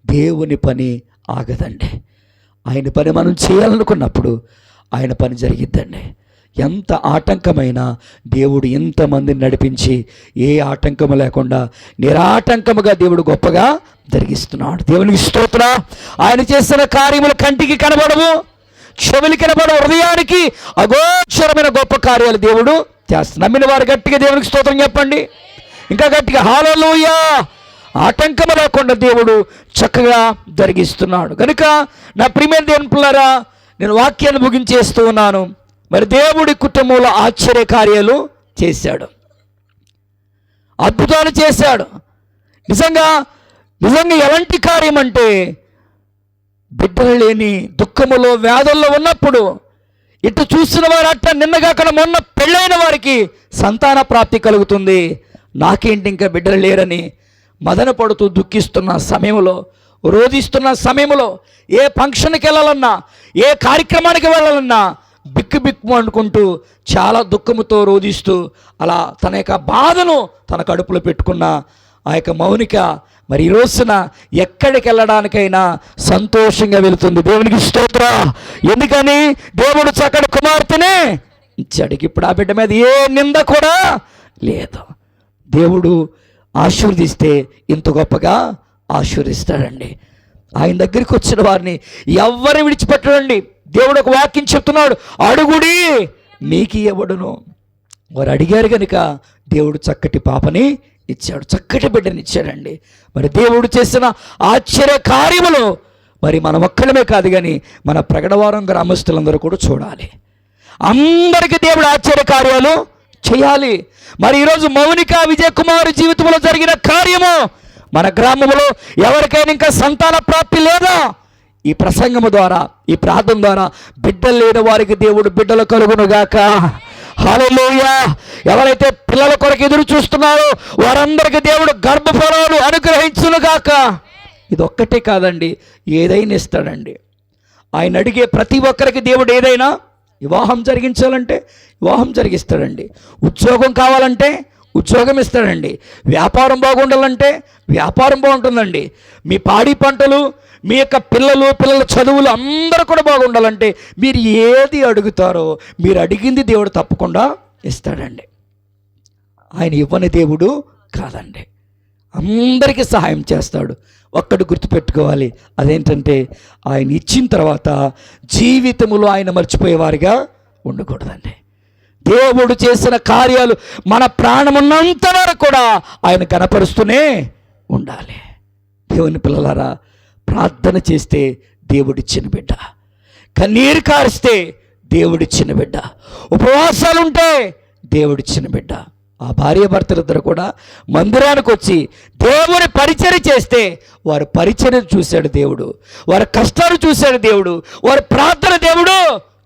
దేవుని పని ఆగదండి. ఆయన పని మనం చేయాలనుకున్నప్పుడు ఆయన పని జరిగిద్దండి. ఎంత ఆటంకమైనా దేవుడు ఎంతమందిని నడిపించి ఏ ఆటంకము లేకుండా నిరాటంకముగా దేవుడు గొప్పగా జరిగిస్తున్నాడు. దేవునికి స్తోత్ర. ఆయన చేసిన కార్యములు కంటికి కనబడవు, చెవులకి కనబడవు, హృదయానికి అగోచరమైన గొప్ప కార్యాలు దేవుడు చేస్తున్నాడు. నమ్మిన వారు గట్టిగా దేవునికి స్తోత్రం చెప్పండి. ఇంకా గట్టిగా హల్లెలూయా. ఆటంకము లేకుండా దేవుడు చక్కగా జరిగిస్తున్నాడు. కనుక నా ప్రియమైన దేవుని పిల్లరా, నేను వాక్యాన్ని ముగించేస్తూ ఉన్నాను. మరి దేవుడి కుటుంబంలో ఆశ్చర్య కార్యాలు చేశాడు, అద్భుతాలు చేశాడు. నిజంగా ఎలాంటి కార్యం అంటే, బిడ్డలు లేని దుఃఖములో వ్యాధుల్లో ఉన్నప్పుడు ఇటు చూసిన వారు అట్ట నిన్నగాక మొన్న పెళ్ళైన వారికి సంతాన ప్రాప్తి కలుగుతుంది. నాకేంటి ఇంకా బిడ్డలు లేరని మదన పడుతూ దుఃఖిస్తున్న సమయంలో, రోధిస్తున్న సమయంలో, ఏ ఫంక్షన్కి వెళ్ళాలన్నా, ఏ కార్యక్రమానికి వెళ్ళాలన్నా బిక్కు అనుకుంటూ చాలా దుఃఖముతో రోధిస్తూ అలా తన యొక్క బాధను తన కడుపులో పెట్టుకున్న ఆ యొక్క మౌనిక మరి ఈ రోజున ఎక్కడికి వెళ్ళడానికైనా సంతోషంగా వెళుతుంది. దేవునికి స్తోత్ర. ఎందుకని? దేవుడు చక్కటి కుమార్తెనే ఇచ్చాడు. ఇప్పుడు ఆ బిడ్డ మీద ఏ నింద కూడా లేదు. దేవుడు ఆశీర్వదిస్తే ఇంత గొప్పగా ఆశీర్వదిస్తాడండి. ఆయన దగ్గరికి వచ్చిన వారిని ఎవ్వరు విడిచిపెట్టడండి. దేవుడు ఒక వాక్యం చెప్తున్నాడు, అడుగుడి మీకు ఇవ్వబడును. వారు అడిగారు కనుక దేవుడు చక్కటి పాపని ఇచ్చాడు, చక్కటి బిడ్డని ఇచ్చాడండి. మరి దేవుడు చేసిన ఆశ్చర్య కార్యములు మరి మనం ఒక్కడమే కాదు కానీ మన ప్రగడవరం గ్రామస్తులందరూ కూడా చూడాలి. అందరికీ దేవుడు ఆశ్చర్య కార్యాలు చేయాలి. మరి ఈరోజు మౌనిక విజయ్ కుమార్ జీవితంలో జరిగిన కార్యము, మన గ్రామంలో ఎవరికైనా ఇంకా సంతాన ప్రాప్తి లేదా, ఈ ప్రసంగము ద్వారా, ఈ ప్రార్థన ద్వారా బిడ్డలు లేని వారికి దేవుడు బిడ్డలు కలుగునుగాక. హల్లెలూయా. ఎవరైతే పిల్లల కొరకు ఎదురు చూస్తున్నారో వారందరికీ దేవుడు గర్భఫలాలు అనుగ్రహించునుగాక. ఇది ఒక్కటే కాదండి, ఏదైనా ఇస్తాడండి. ఆయన అడిగే ప్రతి ఒక్కరికి దేవుడు ఏదైనా, వివాహం జరిగించాలంటే వివాహం జరిగిస్తాడండి, ఉద్యోగం కావాలంటే ఉద్యోగం ఇస్తాడండి, వ్యాపారం బాగుండాలంటే వ్యాపారం బాగుంటుందండి, మీ పాడి పంటలు, మీ యొక్క పిల్లల చదువులు అందరూ కూడా బాగుండాలంటే మీరు ఏది అడుగుతారో మీరు అడిగింది దేవుడు తప్పకుండా ఇస్తాడండి. ఆయన ఇవ్వని దేవుడు కాదండి, అందరికీ సహాయం చేస్తాడు. ఒక్కటి గుర్తుపెట్టుకోవాలి, అదేంటంటే ఆయన ఇచ్చిన తర్వాత జీవితంలో ఆయన మర్చిపోయేవారిగా ఉండకూడదండి. దేవుడు చేసిన కార్యాలు మన ప్రాణమున్నంత వరకు కూడా ఆయన కనపరుస్తూనే ఉండాలి. దేవుని పిల్లలారా, ప్రార్థన చేస్తే దేవుడిచ్చిన బిడ్డ, కన్నీరు కారిస్తే దేవుడిచ్చిన బిడ్డ, ఉపవాసాలు ఉంటే దేవుడిచ్చిన బిడ్డ. ఆ భార్యాభర్తలిద్దరు కూడా మందిరానికి వచ్చి దేవుని పరిచర్య చేస్తే వారి పరిచర్య చూశాడు దేవుడు, వారి కష్టాలు చూశాడు దేవుడు, వారి ప్రార్థన దేవుడు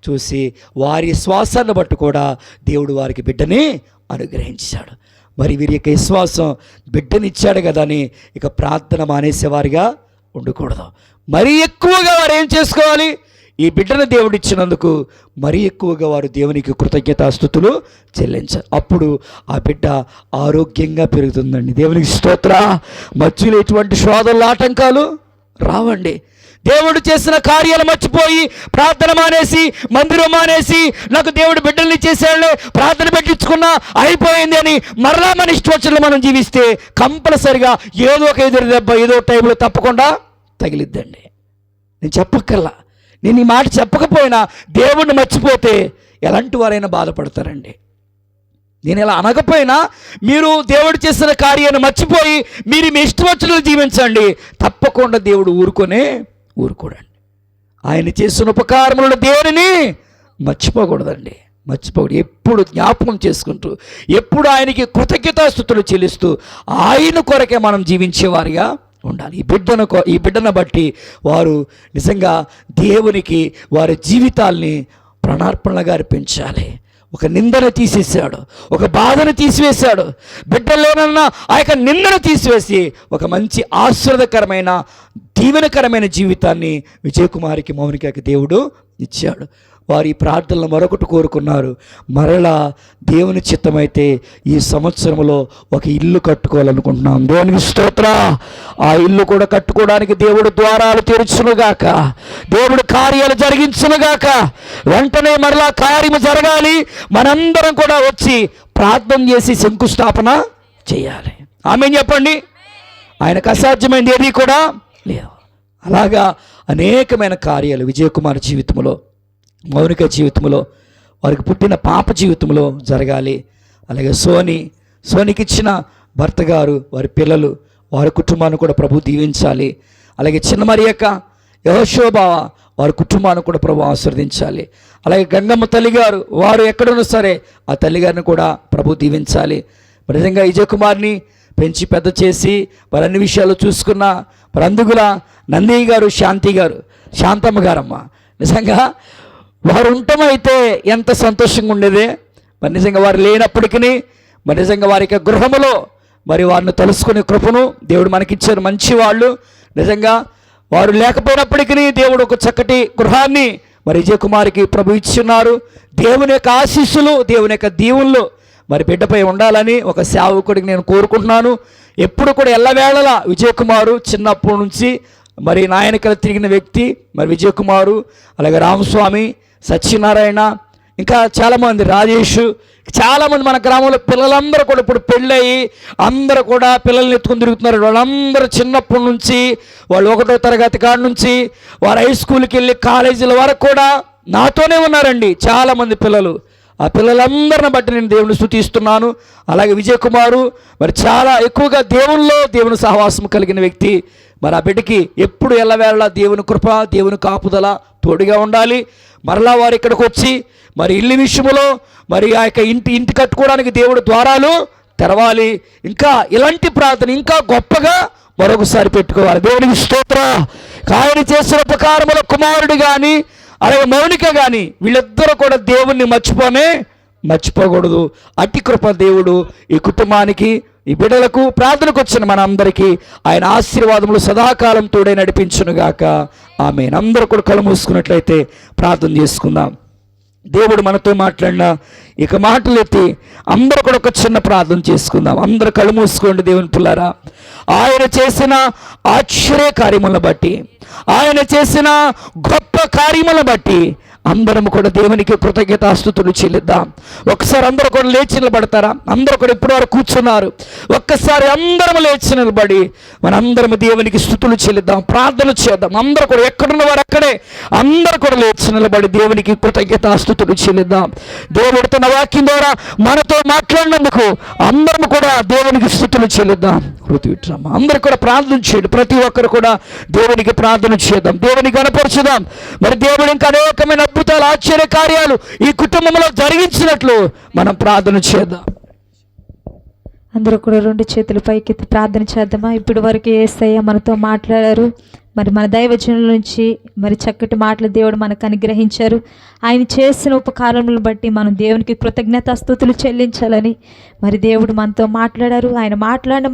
చూసి వారి శ్వాసాన్ని బట్టి కూడా దేవుడు వారికి బిడ్డని అనుగ్రహించాడు. మరి వీరి యొక్క విశ్వాసం బిడ్డనిచ్చాడు కదా అని ఇక ప్రార్థన మానేసేవారిగా ఉండకూడదు. మరీ ఎక్కువగా వారు ఏం చేసుకోవాలి? ఈ బిడ్డను దేవుడిచ్చినందుకు మరీ ఎక్కువగా వారు దేవునికి కృతజ్ఞతాస్తుతులు చెల్లించాలి. అప్పుడు ఆ బిడ్డ ఆరోగ్యంగా పెరుగుతుందండి. దేవునికి స్తోత్ర. మధ్యలో ఎటువంటి శోధనలు, ఆటంకాలు రావండి. దేవుడు చేసిన కార్యాలు మర్చిపోయి ప్రార్థన మానేసి, మందిరం మానేసి, నాకు దేవుడు బిడ్డల్ని చేశాడు, ప్రార్థన పెట్టించుకున్నా అయిపోయింది అని మరలా మన ఇష్టవచనలు మనం జీవిస్తే కంపల్సరిగా ఏదో ఒక ఎదురు దెబ్బ ఏదో టైంలో తప్పకుండా తగిలిద్దండి. నేను చెప్పక్కల్లా, నేను ఈ మాట చెప్పకపోయినా దేవుణ్ణి మర్చిపోతే ఎలాంటి వారైనా బాధపడతారండి. నేను ఇలా అనకపోయినా మీరు దేవుడు చేసిన కార్యాన్ని మర్చిపోయి మీరు మీ ఇష్టవచనలు జీవించండి, తప్పకుండా దేవుడు ఊరుకోడండి. ఆయన చేసిన ఉపకారములను దేనిని మర్చిపోకూడదండి, మర్చిపోకూడదు. ఎప్పుడు జ్ఞాపకం చేసుకుంటూ, ఎప్పుడు ఆయనకి కృతజ్ఞతాస్తుతులు చెల్లిస్తూ ఆయన కొరకే మనం జీవించేవారిగా ఉండాలి. ఈ బిడ్డను బట్టి వారు నిజంగా దేవునికి వారి జీవితాల్ని ప్రణార్పణలుగా అర్పించాలి. ఒక నిందను తీసేశాడు, ఒక బాధను తీసివేశాడు, బిడ్డలేనన్న ఆ యొక్క నిందను తీసివేసి ఒక మంచి ఆశీర్వాదకరమైన దీవెనకరమైన జీవితాన్ని విజయకుమారికి, మౌనికకి దేవుడు ఇచ్చాడు. వారి ప్రార్థనలు మరొకటి కోరుకున్నారు, మరలా దేవుని చిత్తమైతే ఈ సంవత్సరంలో ఒక ఇల్లు కట్టుకోవాలనుకుంటున్నాం. దేవునికి స్తోత్ర. ఆ ఇల్లు కూడా కట్టుకోవడానికి దేవుడు ద్వారాలు తెరుచునుగాక, దేవుడు కార్యాలు జరిగించునుగాక. వెంటనే మరలా కార్యము జరగాలి. మనందరం కూడా వచ్చి ప్రార్థన చేసి శంకుస్థాపన చేయాలి. ఆమేన్ చెప్పండి. ఆయనకు అసాధ్యమైనది ఏది కూడా లేదు. అలాగా అనేకమైన కార్యాలు విజయకుమార్ జీవితంలో, మౌనిక జీవితంలో, వారికి పుట్టిన పాప జీవితంలో జరగాలి. అలాగే సోనికి ఇచ్చిన భర్త గారు, వారి పిల్లలు, వారి కుటుంబాన్ని కూడా ప్రభు దీవించాలి. అలాగే చిన్న మరియక్క, యెహోషువ బావ, వారి కుటుంబాన్ని కూడా ప్రభు ఆశీర్వదించాలి. అలాగే గంగమ్మ తల్లి గారు, వారు ఎక్కడున్నా సరే ఆ తల్లిగారిని కూడా ప్రభు దీవించాలి. నిజంగా విజయ్ కుమార్ని పెంచి పెద్ద చేసి వారు అన్ని విషయాలు చూసుకున్న మరి అందుగుల నందయ్య గారు, శాంతమ్మ గారమ్మ, నిజంగా వారు ఉండటమైతే ఎంత సంతోషంగా ఉండేదే. మరి నిజంగా వారు లేనప్పటికీ మరి నిజంగా వారి యొక్క గృహములో మరి వారిని తలుసుకునే కృపను దేవుడు మనకిచ్చారు. మంచి వాళ్ళు. నిజంగా వారు లేకపోయినప్పటికీ దేవుడు ఒక చక్కటి గృహాన్ని మరి విజయ్ కుమార్కి ప్రభు ఇచ్చున్నారు. దేవుని యొక్క ఆశీస్సులు, దేవుని యొక్క దీవుల్లో మరి బిడ్డపై ఉండాలని ఒక సేవకుడికి నేను కోరుకుంటున్నాను. ఎప్పుడు కూడా ఎల్లవేళలా విజయ్ కుమారు చిన్నప్పటి నుంచి మరి నాయనకలు తిరిగిన వ్యక్తి. మరి విజయ్ కుమారు, అలాగే రామస్వామి, సత్యనారాయణ, ఇంకా చాలామంది, రాజేష్, చాలామంది మన గ్రామంలో పిల్లలందరూ కూడా ఇప్పుడు పెళ్ళయి అందరూ కూడా పిల్లల్ని ఎత్తుకుని తిరుగుతున్నారు. వాళ్ళందరూ చిన్నప్పటి నుంచి వాళ్ళు 1వ తరగతి కాడి నుంచి వారు హై స్కూల్కి వెళ్ళి కాలేజీల వరకు కూడా నాతోనే ఉన్నారండి చాలామంది పిల్లలు. ఆ పిల్లలందరిని బట్టి నేను దేవుని స్తుతిస్తున్నాను. అలాగే విజయ్ కుమారు మరి చాలా ఎక్కువగా దేవుని సహవాసం కలిగిన వ్యక్తి. మరి ఆ బిడ్డకి ఎప్పుడు ఎల్లవేళలా దేవుని కృప, దేవుని కాపుదల తోడుగా ఉండాలి. మరలా వారు ఇక్కడికి వచ్చి మరి ఇల్లు విషయంలో మరి ఆ యొక్క ఇంటి కట్టుకోవడానికి దేవుడు ద్వారాలు తెరవాలి. ఇంకా ఇలాంటి ప్రార్థన ఇంకా గొప్పగా మరొకసారి పెట్టుకోవాలి. దేవునికి స్తోత్రం. ఆయన చేసిన ఉపకారముల కుమారుడు కానీ అలాగే మౌనిక కానీ వీళ్ళిద్దరూ కూడా దేవుణ్ణి మర్చిపోకూడదు. అట్టి కృప దేవుడు ఈ కుటుంబానికి, ఈ బిడ్డలకు, ప్రార్థనకు వచ్చిన మన అందరికీ ఆయన ఆశీర్వాదములు సదాకాలం తోడే నడిపించునుగాక. ఆమేన్. అందరూ కూడా కళ్ళు మూసుకున్నట్లయితే ప్రార్థన చేసుకుందాం. దేవుడు మనతో మాట్లాడిన ఇక మాటలు ఎత్తి అందరూ కూడా ఒక చిన్న ప్రార్థన చేసుకుందాం. అందరూ కళ్ళు మూసుకోండి. దేవుని పిల్లారా, ఆయన చేసిన ఆశ్చర్య కార్యములను బట్టి, ఆయన చేసిన గొప్ప కార్యములను బట్టి అందరం కూడా దేవునికి కృతజ్ఞతాస్తుతులు చెల్లిద్దాం. ఒక్కసారి అందరూ కూడా లేచి నిలబడతారా? అందరూ కూడా ఇప్పుడు వారు కూర్చున్నారు. ఒక్కసారి అందరం లేచి నిలబడి మనందరం దేవునికి స్తుతులు చెల్లిద్దాం, ప్రార్థన చేద్దాం. అందరూ కూడా ఎక్కడున్న వారు అక్కడే అందరూ కూడా లేచి నిలబడి దేవునికి కృతజ్ఞతాస్తుతులు చెల్లిద్దాం. దేవుడు తన వాక్యం ద్వారా మనతో మాట్లాడినందుకు అందరం కూడా దేవునికి స్తుతులు చెల్లిద్దాం. ఋతువిట్రమ్మ అందరూ కూడా ప్రార్థన చేయండి. ప్రతి ఒక్కరు కూడా దేవునికి ప్రార్థన చేద్దాం, దేవునికి కనపరచుదాం. మరి దేవుడు ఇంకా అనేకమైన అద్భుతాలు, ఆశ్చర్య కార్యాలు ఈ కుటుంబంలో జరిగించినట్లు మనం ప్రార్థన చేద్దాం. అందరూ కూడా 2 చేతులు పైకెత్తి ప్రార్థన చేద్దామా? ఇప్పుడు వరకు యేసయ్య మనతో మాట్లాడారు. మరి మన దైవజనుల నుంచి మరి చక్కటి మాటలు దేవుడు మనకు అనుగ్రహించారు. ఆయన చేసిన ఉపకారములను బట్టి మనం దేవునికి కృతజ్ఞతాస్తుతులు చెల్లించాలని మరి దేవుడు మనతో మాట్లాడారు. ఆయన మాట్లాడిన